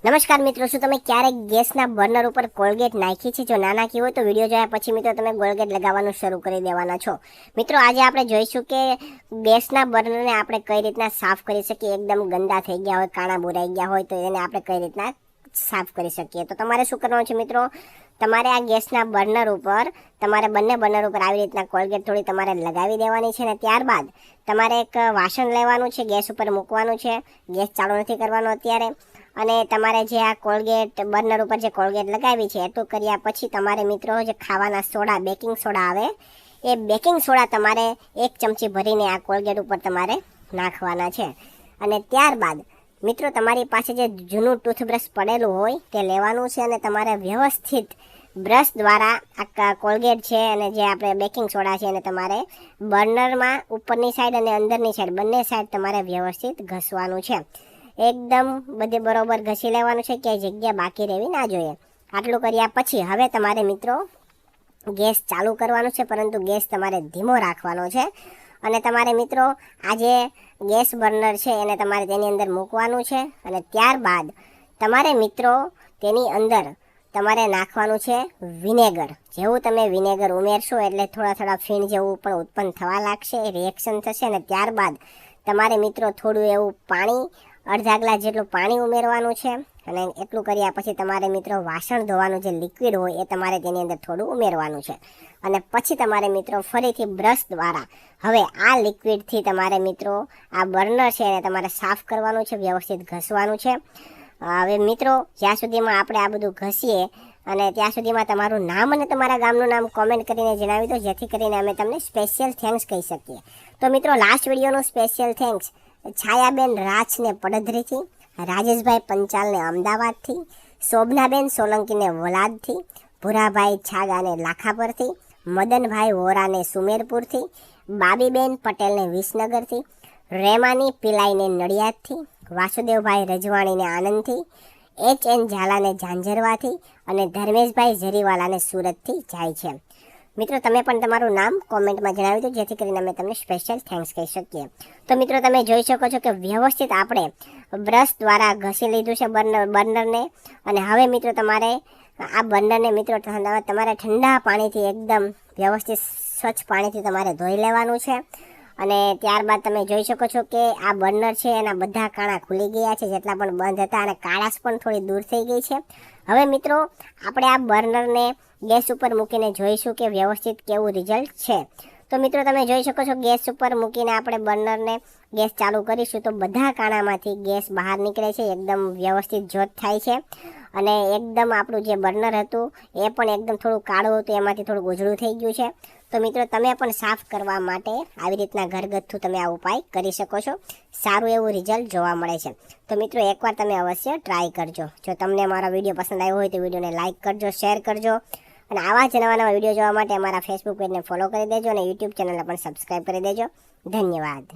નમસ્કાર મિત્રો, શું તમે ક્યારેક ગેસના બર્નર ઉપર કોલગેટ નાખી છે? જો ના નાખી હોય તો વિડીયો જોયા પછી મિત્રો તમે કોલગેટ લગાવવાનું શરૂ કરી દેવાના છો. મિત્રો આજે આપણે જોઈશું કે ગેસના બર્નરને આપણે કઈ રીતના સાફ કરી શકીએ. એકદમ ગંદા થઈ ગયા હોય, કાણા બુરાઈ ગયા હોય તો એને આપણે કઈ રીતના સાફ કરી શકીએ. તો તમારે શું કરવાનું છે મિત્રો, તમારે આ ગેસના બર્નર ઉપર તમારે બંને બર્નર ઉપર આવી રીતના કોલગેટ થોડી તમારે લગાવી દેવાની છે. ને ત્યારબાદ તમારે એક વાસણ લેવાનું છે, ગેસ ઉપર મૂકવાનું છે. ગેસ ચાલુ નથી કરવાનો અત્યારે. અને તમારે જે આ કોલગેટ બર્નર ઉપર જે કોલગેટ લગાવી છે એટલું કર્યા પછી તમારે મિત્રો જે ખાવાના સોડા, બેકિંગ સોડા આવે, એ બેકિંગ સોડા તમારે 1 ચમચી ભરીને આ કોલગેટ ઉપર તમારે નાખવાના છે. અને ત્યારબાદ મિત્રો તમારી પાસે જે જૂનું ટૂથબ્રશ પડેલું હોય તે લેવાનું છે અને તમારે વ્યવસ્થિત બ્રશ દ્વારા આ કોલગેટ છે અને જે આપણે બેકિંગ સોડા છે એને તમારે બર્નરમાં ઉપરની સાઈડ અને અંદરની સાઈડ બંને સાઈડ તમારે વ્યવસ્થિત ઘસવાનું છે. એકદમ બધે બરોબર ઘસી લેવાનું છે, ક્યાંય જગ્યા બાકી રહેવી ના જોઈએ. આટલું કર્યા પછી હવે તમારે મિત્રો ગેસ ચાલુ કરવાનો છે, પરંતુ ગેસ તમારે ધીમો રાખવાનો છે. અને તમારે મિત્રો આ જે ગેસ બર્નર છે એને તમારે તેની અંદર મૂકવાનું છે. અને ત્યારબાદ તમારે મિત્રો તેની અંદર તમારે નાખવાનું છે વિનેગર. જેવું તમે વિનેગર ઉમેરશો એટલે થોડા ફીણ જેવું પણ ઉત્પન્ન થવા લાગશે, રિએક્શન થશે. અને ત્યારબાદ તમારે મિત્રો થોડું એવું પાણી, અડધા ગ્લાસ જેટલું પાણી ઉમેરવાનું છે. અને એટલું કર્યા પછી તમારે મિત્રો વાસણ ધોવાનું જે લિક્વિડ હોય એ તમારે તેની અંદર થોડું ઉમેરવાનું છે. અને પછી તમારે મિત્રો ફરીથી બ્રશ દ્વારા હવે આ લિક્વિડથી તમારે મિત્રો આ બર્નર છે એને તમારે સાફ કરવાનું છે, વ્યવસ્થિત ઘસવાનું છે. હવે મિત્રો જ્યાં સુધીમાં આપણે આ બધું ઘસીએ અને ત્યાં સુધીમાં તમારું નામ અને તમારા ગામનું નામ કોમેન્ટ કરીને જણાવી દો, જેથી કરીને અમે તમને સ્પેશિયલ થેન્ક્સ કહી શકીએ. તો મિત્રો last વિડીયોનું special thanks Chhayaben રાછને પડધરીથી, Rajeshbhai પંચાલને અમદાવાદથી, શોભનાબેન સોલંકીને વલાદથી, ભૂરાભાઈ છાગાને લાખાપરથી, મદનભાઈ વોરાને સુમેરપુરથી, બાબીબેન પટેલને વિસનગરથી, રેમાની પિલાઈને નડિયાદથી, વાસુદેવભાઈ રજવાણીને આનંદથી, HN ઝાલાને ઝાંઝરવાથી અને ધર્મેશભાઈ ઝરીવાલાને સુરતથી જાય છે. મિત્રો તમે પણ તમારું નામ કોમેન્ટમાં જણાવી દો, જેથી કરીને અમે તમને સ્પેશિયલ થેન્ક્સ કહી શકીએ. તો મિત્રો તમે જોઈ શકો છો કે વ્યવસ્થિત આપણે બ્રશ દ્વારા ઘસી લીધું છે બર્નરને. અને હવે મિત્રો તમારે આ બર્નરને મિત્રો તમારે ઠંડા પાણીથી એકદમ વ્યવસ્થિત સ્વચ્છ પાણીથી તમારે ધોઈ લેવાનું છે. અને ત્યારબાદ તમે જોઈ શકો છો કે આ બર્નર છે એના બધા કાણા ખુલી ગયા છે, જેટલા પણ બંધ હતા, અને કાળાશ પણ થોડી દૂર થઈ ગઈ છે. હવે મિત્રો આપણે આ બર્નરને ગેસ ઉપર મૂકીને જોઈશું કે વ્યવસ્થિત કેવું રિઝલ્ટ છે. તો મિત્રો તમે જોઈ શકો છો ગેસ ઉપર મૂકીને આપણે બર્નરને ગેસ ચાલુ કરીશું તો બધા કાણામાંથી ગેસ બહાર નીકળે છે, એકદમ વ્યવસ્થિત જ્યોત થાય છે. અને એકદમ આપણું જે બર્નર હતું એ પણ એકદમ થોડું કાળું હતું, એમાંથી થોડું ઉજળું થઈ ગયું છે. તો મિત્રો તમે પણ સાફ કરવા માટે આવી રીતના ઘરગથ્થુ તમે આ ઉપાય કરી શકો છો. સારું એવું રિઝલ્ટ જોવા મળે છે. તો મિત્રો એકવાર તમે અવશ્ય ટ્રાય કરજો. જો તમને મારો વિડીયો પસંદ આવ્યો હોય તો વિડીયોને લાઇક કરજો, શેર કરજો. અને આવા જ નવા વિડીયો જોવા માટે અમારા ફેસબુક પેજને ફોલો કરી દેજો અને યુટ્યુબ ચેનલને પણ સબસ્ક્રાઈબ કરી દેજો. ધન્યવાદ.